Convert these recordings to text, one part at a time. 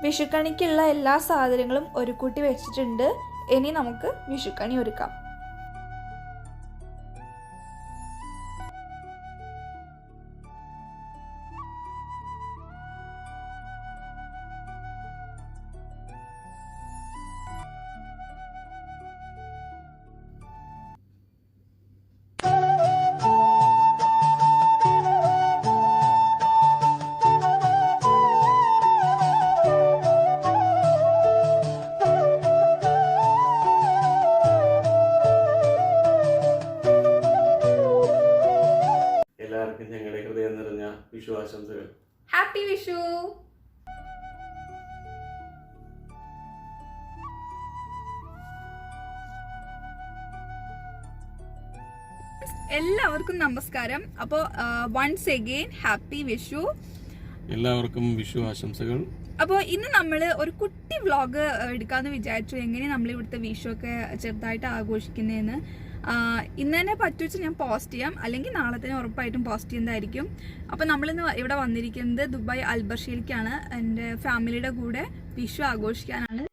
വിഷുക്കണിക്കുള്ള എല്ലാ സാധനങ്ങളും ഒരു കൂട്ടി വെച്ചിട്ടുണ്ട്. ഇനി നമുക്ക് വിഷുക്കണി ഒരുക്കാം. എല്ലാവർക്കും ഞങ്ങളുടെ ഹൃദയം നിറഞ്ഞ വിഷു ആശംസകൾ. ഹാപ്പി വിഷു. എല്ലാവർക്കും നമസ്കാരം. അപ്പോൾ വൺസ് അഗെയിൻ ഹാപ്പി വിഷു. എല്ലാവർക്കും വിഷു ആശംസകൾ. അപ്പോൾ ഇന്ന് നമ്മൾ ഒരു കുട്ടി വ്ളോഗ് എടുക്കാമെന്ന് വിചാരിച്ചു. എങ്ങനെ നമ്മൾ ഇവിടുത്തെ വിഷു ഒക്കെ ചെറുതായിട്ട് ആഘോഷിക്കുന്നതെന്ന്. ഇന്ന് തന്നെ പറ്റുവെച്ച് ഞാൻ പോസ്റ്റ് ചെയ്യാം, അല്ലെങ്കിൽ നാളെ തന്നെ ഉറപ്പായിട്ടും പോസ്റ്റ് ചെയ്യുന്നതായിരിക്കും. അപ്പോൾ നമ്മളിന്ന് ഇവിടെ വന്നിരിക്കുന്നത് ദുബായ് അൽബർഷയിലേക്കാണ്. എൻ്റെ ഫാമിലിയുടെ കൂടെ വിഷു ആഘോഷിക്കാനാണ്.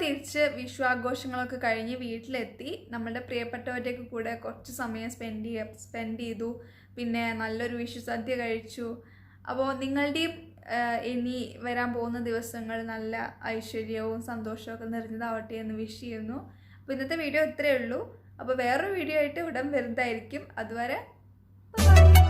തിരിച്ച് വിഷു ആഘോഷങ്ങളൊക്കെ കഴിഞ്ഞ് വീട്ടിലെത്തി. നമ്മളുടെ പ്രിയപ്പെട്ടവരുടെയൊക്കെ കൂടെ കുറച്ച് സമയം സ്പെൻഡ് ചെയ്തു. പിന്നെ നല്ലൊരു വിഷു സദ്യ കഴിച്ചു. അപ്പോൾ നിങ്ങളുടെയും ഇനി വരാൻ പോകുന്ന ദിവസങ്ങൾ നല്ല ഐശ്വര്യവും സന്തോഷവും ഒക്കെ നിറഞ്ഞതാവട്ടെ എന്ന് വിഷ് ചെയ്യുന്നു. അപ്പോൾ ഇന്നത്തെ വീഡിയോ ഇത്രയേ ഉള്ളൂ. അപ്പോൾ വേറൊരു വീഡിയോ ആയിട്ട് ഉടൻ വരുന്നതായിരിക്കും. അതുവരെ ബൈ.